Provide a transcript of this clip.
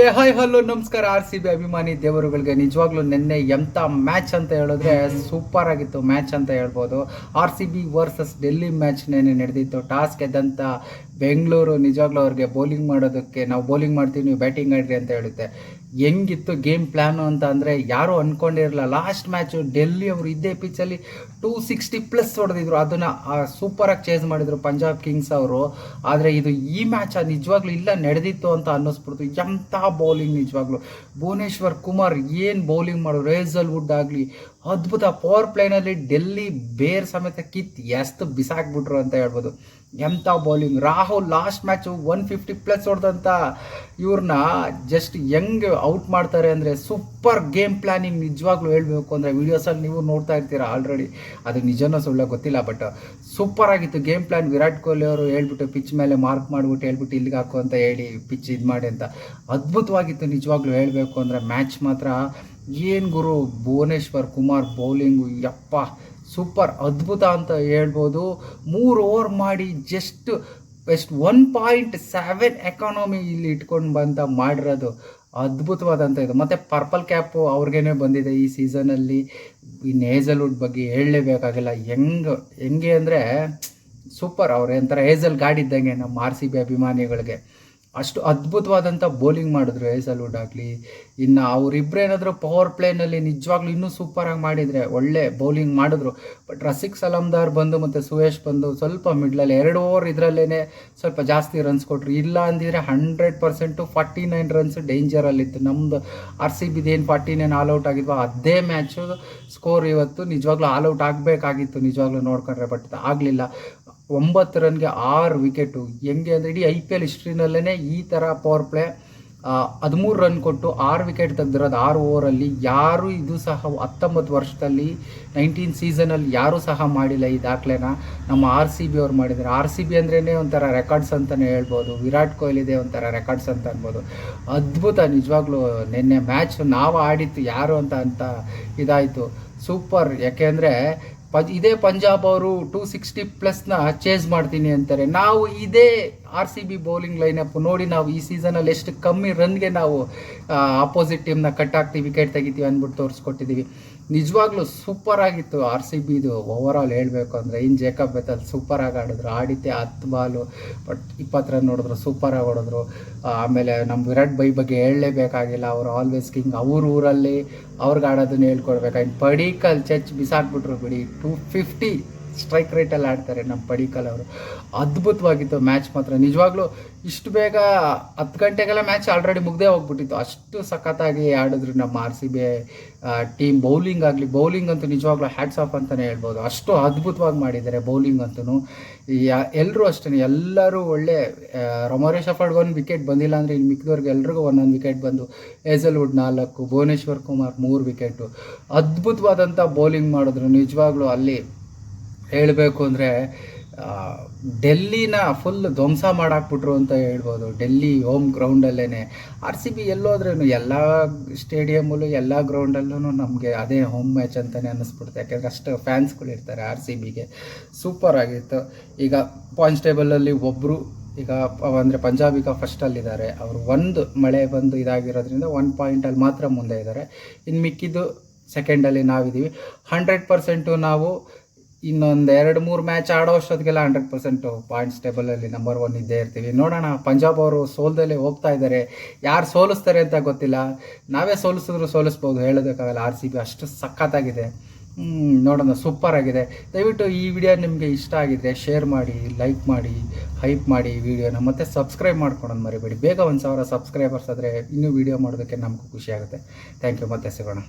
Hi hello ನಮಸ್ಕಾರ. RCB ಅಭಿಮಾನಿ ದೇವರುಗಳಿಗೆ ನಿಜವಾಗ್ಲೂ ನಿನ್ನೆ ಎಂಥ ಮ್ಯಾಚ್ ಅಂತ ಹೇಳಿದ್ರೆ ಸೂಪರ್ ಆಗಿತ್ತು ಮ್ಯಾಚ್ ಅಂತ ಹೇಳ್ಬೋದು. RCB ವರ್ಸಸ್ ಡೆಲ್ಲಿ ಮ್ಯಾಚ್ ನೆನ್ನೆ ನಡೆದಿತ್ತು. ಟಾಸ್ ಗೆದ್ದಂಥ ಬೆಂಗಳೂರು ನಿಜವಾಗ್ಲೂ ಅವ್ರಿಗೆ ಬೌಲಿಂಗ್ ಮಾಡೋದಕ್ಕೆ ನಾವು ಬೌಲಿಂಗ್ ಮಾಡ್ತೀವಿ, ನೀವು ಬ್ಯಾಟಿಂಗ್ ಆಡ್ರಿ ಅಂತ ಹೇಳುತ್ತೆ. ಹೆಂಗಿತ್ತು ಗೇಮ್ ಪ್ಲ್ಯಾನು ಅಂತ ಅಂದರೆ ಯಾರೂ ಅಂದ್ಕೊಂಡಿರಲಿಲ್ಲ. ಲಾಸ್ಟ್ ಮ್ಯಾಚು ಡೆಲ್ಲಿ ಅವರು ಇದ್ದೇ ಪಿಚ್ಚಲ್ಲಿ 260+ ಹೊಡೆದಿದ್ರು, ಅದನ್ನು ಸೂಪರಾಗಿ ಚೇಸ್ ಮಾಡಿದರು ಪಂಜಾಬ್ ಕಿಂಗ್ಸ್ ಅವರು. ಆದರೆ ಇದು ಈ ಮ್ಯಾಚ್ ನಿಜವಾಗ್ಲೂ ಇಲ್ಲ ನಡೆದಿತ್ತು ಅಂತ ಅನ್ನಿಸ್ಬಿಡ್ತು. ಎಂಥ ಬೌಲಿಂಗ್ ನಿಜವಾಗ್ಲೂ. ಭುವನೇಶ್ವರ್ ಕುಮಾರ್ ಏನು ಬೌಲಿಂಗ್ ಮಾಡೋರು, ಹೇಜಲ್ವುಡ್ ಆಗಲಿ ಅದ್ಭುತ. ಪವರ್ ಪ್ಲೇನಲ್ಲಿ ಡೆಲ್ಲಿ ಬೇರ್ ಸಮೇತ ಎಷ್ಟು ಬಿಸಾಕ್ಬಿಟ್ರು ಅಂತ ಹೇಳ್ಬೋದು. ಎಂಥ ಬೌಲಿಂಗ್. ರಾಹುಲ್ ಲಾಸ್ಟ್ ಮ್ಯಾಚು 150+ ಹೊಡೆದಂಥ ಇವ್ರನ್ನ ಜಸ್ಟ್ ಹೆಂಗೆ ಔಟ್ ಮಾಡ್ತಾರೆ ಅಂದರೆ ಸೂಪರ್ ಗೇಮ್ ಪ್ಲ್ಯಾನಿಂಗ್. ನಿಜವಾಗ್ಲೂ ಹೇಳಬೇಕು ಅಂದರೆ ವೀಡಿಯೋಸಲ್ಲಿ ನೀವು ನೋಡ್ತಾ ಇರ್ತೀರ ಆಲ್ರೆಡಿ, ಅದು ನಿಜನೋ ಸುಳ್ಳ ಗೊತ್ತಿಲ್ಲ, ಬಟ್ ಸೂಪರ್ ಆಗಿತ್ತು ಗೇಮ್ ಪ್ಲ್ಯಾನ್. ವಿರಾಟ್ ಕೊಹ್ಲಿ ಅವರು ಹೇಳ್ಬಿಟ್ಟು ಪಿಚ್ ಮೇಲೆ ಮಾರ್ಕ್ ಮಾಡಿಬಿಟ್ಟು ಹೇಳ್ಬಿಟ್ಟು ಇಲ್ಲಿಗೆ ಹಾಕು ಅಂತ ಹೇಳಿ ಪಿಚ್ ಇದು ಮಾಡಿ ಅಂತ ಅದ್ಭುತವಾಗಿತ್ತು ನಿಜವಾಗ್ಲೂ ಹೇಳಬೇಕು ಅಂದರೆ. ಮ್ಯಾಚ್ ಮಾತ್ರ ಏನು ಗುರು, ಭುವನೇಶ್ವರ್ ಕುಮಾರ್ ಬೌಲಿಂಗು ಯಪ್ಪ ಸೂಪರ್ ಅದ್ಭುತ ಅಂತ ಹೇಳ್ಬೋದು. 3 ಓವರ್ ಮಾಡಿ ಜಸ್ಟ್ 1.7 ಎಕಾನಮಿ ಇಲ್ಲಿ ಇಟ್ಕೊಂಡು ಬಂತ ಮಾಡಿರೋದು ಅದ್ಭುತವಾದಂಥ ಇದು. ಮತ್ತು ಪರ್ಪಲ್ ಕ್ಯಾಪು ಅವ್ರಿಗೇನೆ ಬಂದಿದೆ ಈ ಸೀಸನಲ್ಲಿ. ಇನ್ನು ಹೇಜಲ್ವುಡ್ ಬಗ್ಗೆ ಹೇಳಲೇಬೇಕಾಗಿಲ್ಲ. ಹೆಂಗೆ ಅಂದರೆ ಸೂಪರ್. ಅವ್ರು ಒಂಥರ ಹೇಜಲ್ ಗಾಡಿ ಇದ್ದಂಗೆ ನಮ್ಮ RCB ಅಭಿಮಾನಿಗಳಿಗೆ. ಅಷ್ಟು ಅದ್ಭುತವಾದಂಥ ಬೌಲಿಂಗ್ ಮಾಡಿದ್ರು ಹೇಜಲ್ವುಡ್ ಆಗಲಿ. ಇನ್ನು ಅವರಿಬ್ಬರೇನಾದರೂ ಪವರ್ ಪ್ಲೇನಲ್ಲಿ ನಿಜವಾಗ್ಲೂ ಇನ್ನೂ ಸೂಪರಾಗಿ ಮಾಡಿದರೆ ಒಳ್ಳೆ ಬೌಲಿಂಗ್ ಮಾಡಿದ್ರು. ಬಟ್ ರಸಿಕ್ ಸಲಾಮ್ದಾರ್ ಬಂದು ಮತ್ತು ಸುಯೇಶ್ ಬಂದು ಸ್ವಲ್ಪ ಮಿಡ್ಲಲ್ಲಿ 2 ಓವರ್ ಇದರಲ್ಲೇ ಸ್ವಲ್ಪ ಜಾಸ್ತಿ ರನ್ಸ್ ಕೊಟ್ಟರು. ಇಲ್ಲ ಅಂದಿದ್ರೆ 100% 49 ರನ್ಸ್ ಡೇಂಜರಲ್ಲಿತ್ತು. ನಮ್ಮದು RCB ಏನು 49 ಆಲ್ಔಟ್ ಆಗಿದ್ವೋ ಅದೇ ಮ್ಯಾಚು ಸ್ಕೋರ್ ಇವತ್ತು. ನಿಜವಾಗ್ಲೂ ಆಲ್ಔಟ್ ಆಗಬೇಕಾಗಿತ್ತು ನಿಜವಾಗ್ಲೂ ನೋಡ್ಕೊಂಡ್ರೆ, ಬಟ್ ಆಗಲಿಲ್ಲ. 9 ರನ್ಗೆ 6 ವಿಕೆಟು. ಹೆಂಗೆ ಅಂದರೆ ಇಡೀ IPL ಹಿಸ್ಟ್ರಿನಲ್ಲೇ ಈ ಥರ ಪವರ್ ಪ್ಲೇ 13 ರನ್ ಕೊಟ್ಟು 6 ವಿಕೆಟ್ ತೆಗೆದಿರೋದು 6 ಓವರಲ್ಲಿ. ಯಾರೂ ಇದು ಸಹ 19 ವರ್ಷದಲ್ಲಿ 19 ಸೀಸನಲ್ಲಿ ಯಾರೂ ಸಹ ಮಾಡಿಲ್ಲ ಈ ದಾಖಲೆನ. ನಮ್ಮ RCB ಅವ್ರು ಮಾಡಿದ್ದಾರೆ. RCB ಅಂದ್ರೇ ಒಂಥರ ರೆಕಾರ್ಡ್ಸ್ ಅಂತಲೇ ಹೇಳ್ಬೋದು. ವಿರಾಟ್ ಕೊಹ್ಲಿದೆ ಒಂಥರ ರೆಕಾರ್ಡ್ಸ್ ಅಂತ ಅನ್ಬೋದು. ಅದ್ಭುತ ನಿಜವಾಗ್ಲೂ. ನಿನ್ನೆ ಮ್ಯಾಚ್ ನಾವು ಆಡಿತ್ತು ಯಾರು ಅಂತ ಇದಾಯಿತು ಸೂಪರ್. ಯಾಕೆಂದರೆ ಇದೇ ಪಂಜಾಬ್ ಅವರು 260+ನ ಚೇಸ್ ಮಾಡ್ತೀನಿ ಅಂತಾರೆ. ನಾವು ಇದೇ RCB ಬೌಲಿಂಗ್ ಲೈನಪ್ ನೋಡಿ ನಾವು ಈ ಸೀಸನಲ್ಲಿ ಎಷ್ಟು ಕಮ್ಮಿ ರನ್ಗೆ ನಾವು ಆಪೋಸಿಟ್ ಟೀಮ್ನ ಕಟ್ ಹಾಕ್ತೀವಿ, ವಿಕೆಟ್ ತೆಗಿತೀವಿ ಅಂದ್ಬಿಟ್ಟು ತೋರಿಸ್ಕೊಟ್ಟಿದ್ದೀವಿ. ನಿಜವಾಗ್ಲೂ ಸೂಪರ್ ಆಗಿತ್ತು RCBದು ಓವರಾಲ್ ಹೇಳಬೇಕು ಅಂದರೆ. ಇನ್ನು ಜೇಕಬ್ ಬೆಥೆಲ್ ಸೂಪರಾಗಿ ಆಡಿದ್ರು. ಆಡಿದ್ದೆ 10 ಬಾಲು ಬಟ್ 20 ರನ್ ಹೊಡೆದ್ರು, ಸೂಪರಾಗಿ ಹೊಡೆದ್ರು. ಆಮೇಲೆ ನಮ್ಮ ವಿರಾಟ್ ಬೈ ಬಗ್ಗೆ ಹೇಳಲೇಬೇಕಾಗಿಲ್ಲ. ಅವರು ಆಲ್ವೇಸ್ ಕಿಂಗ್. ಅವ್ರ ಊರಲ್ಲಿ ಅವ್ರಿಗೆ ಆಡೋದನ್ನ ಹೇಳ್ಕೊಡ್ಬೇಕು. ಇನ್ನು ಪಡೀಕಲ್ ಚಚ್ ಬಿಸಾಕ್ಬಿಟ್ರು ಬಿಡಿ. 250 ಸ್ಟ್ರೈಕ್ ರೇಟಲ್ಲಿ ಆಡ್ತಾರೆ ನಮ್ಮ ಪಡೀಕಲ್ ಅವರು. ಅದ್ಭುತವಾಗಿತ್ತು ಮ್ಯಾಚ್ ಮಾತ್ರ ನಿಜವಾಗ್ಲೂ. ಇಷ್ಟು ಬೇಗ 10 ಗಂಟೆಗೆಲ್ಲ ಮ್ಯಾಚ್ ಆಲ್ರೆಡಿ ಮುಗ್ದೇ ಹೋಗ್ಬಿಟ್ಟಿತ್ತು. ಅಷ್ಟು ಸಖತ್ತಾಗಿ ಆಡಿದ್ರು ನಮ್ಮ RCB ಟೀಮ್. ಬೌಲಿಂಗ್ ಆಗಲಿ, ಬೌಲಿಂಗ್ ಅಂತೂ ನಿಜವಾಗ್ಲೂ ಹ್ಯಾಟ್ಸ್ ಆಫ್ ಅಂತಲೇ ಹೇಳ್ಬೋದು. ಅಷ್ಟು ಅದ್ಭುತವಾಗಿ ಮಾಡಿದ್ದಾರೆ ಬೌಲಿಂಗ್ ಅಂತೂ. ಎಲ್ಲರೂ ಅಷ್ಟೇ, ಎಲ್ಲರೂ ಒಳ್ಳೆ. ರೊಮಾರಿ ಶಫರ್ಡ್ಗೆ 1 ವಿಕೆಟ್ ಬಂದಿಲ್ಲ ಅಂದರೆ ಇನ್ನು ಮಿಕ್ಕಿದವ್ರಿಗೆ ಎಲ್ರಿಗೂ 1 ವಿಕೆಟ್ ಬಂದು. ಹೇಜಲ್ವುಡ್ 4, ಭುವನೇಶ್ವರ್ ಕುಮಾರ್ 3 ವಿಕೆಟು. ಅದ್ಭುತವಾದಂಥ ಬೌಲಿಂಗ್ ಮಾಡಿದ್ರು ನಿಜವಾಗ್ಲೂ. ಅಲ್ಲಿ ಹೇಳಬೇಕು ಅಂದರೆ ಡೆಲ್ಲಿನ ಫುಲ್ ಧ್ವಂಸ ಮಾಡಾಕ್ಬಿಟ್ರು ಅಂತ ಹೇಳ್ಬೋದು. ಡೆಲ್ಲಿ ಹೋಮ್ ಗ್ರೌಂಡಲ್ಲೇ. RCB ಎಲ್ಲೋದ್ರೂ ಎಲ್ಲ ಸ್ಟೇಡಿಯಮಲ್ಲೂ ಎಲ್ಲ ಗ್ರೌಂಡಲ್ಲೂ ನಮಗೆ ಅದೇ ಹೋಮ್ ಮ್ಯಾಚ್ ಅಂತಲೇ ಅನ್ನಿಸ್ಬಿಡುತ್ತೆ. ಯಾಕೆಂದರೆ ಅಷ್ಟು ಫ್ಯಾನ್ಸ್ಗಳು ಇರ್ತಾರೆ RCBಗೆ. ಸೂಪರ್ ಆಗಿತ್ತು. ಈಗ ಪಾಯಿಂಟ್ಸ್ ಟೇಬಲಲ್ಲಿ ಒಬ್ಬರು ಈಗ ಅಂದರೆ ಪಂಜಾಬ್ ಈಗ ಫಸ್ಟಲ್ಲಿದ್ದಾರೆ. ಅವರು ಒಂದು ಮಳೆ ಬಂದು ಇದಾಗಿರೋದ್ರಿಂದ 1 ಪಾಯಿಂಟಲ್ಲಿ ಮಾತ್ರ ಮುಂದೆ ಇದ್ದಾರೆ. ಇನ್ನು ಮಿಕ್ಕಿದ್ದು ಸೆಕೆಂಡಲ್ಲಿ ನಾವಿದ್ದೀವಿ. 100% ನಾವು ಇನ್ನೊಂದು 2-3 ಮ್ಯಾಚ್ ಆಡೋ ಅಷ್ಟೊತ್ತಿಗೆಲ್ಲ 100% ಪಾಯಿಂಟ್ಸ್ ಟೇಬಲಲ್ಲಿ ನಂಬರ್ 1 ಇದ್ದೇ ಇರ್ತೀವಿ. ನೋಡೋಣ. ಪಂಜಾಬ್ ಅವರು ಸೋಲ್ದಲ್ಲೇ ಹೋಗ್ತಾ ಇದ್ದಾರೆ. ಯಾರು ಸೋಲಿಸ್ತಾರೆ ಅಂತ ಗೊತ್ತಿಲ್ಲ. ನಾವೇ ಸೋಲಿಸ್ಬೋದು, ಹೇಳೋದಕ್ಕಾಗಲ್ಲ. RCB ಅಷ್ಟು ಸಖತ್ತಾಗಿದೆ. ನೋಡೋಣ, ಸೂಪರ್ ಆಗಿದೆ. ದಯವಿಟ್ಟು ಈ ವಿಡಿಯೋ ನಿಮಗೆ ಇಷ್ಟ ಆಗಿದ್ರೆ ಶೇರ್ ಮಾಡಿ, ಲೈಕ್ ಮಾಡಿ, ಹೈಪ್ ಮಾಡಿ ಈ ವಿಡಿಯೋನ. ಮತ್ತು ಸಬ್ಸ್ಕ್ರೈಬ್ ಮಾಡ್ಕೊಳೋದು ಮರಿಬೇಡಿ. ಬೇಗ 1000 ಸಬ್ಸ್ಕ್ರೈಬರ್ಸ್ ಆದರೆ ಇನ್ನೂ ವಿಡಿಯೋ ಮಾಡೋದಕ್ಕೆ ನಮಗೂ ಖುಷಿ ಆಗುತ್ತೆ. Thank you. ಮತ್ತೆ ಸಿಗೋಣ.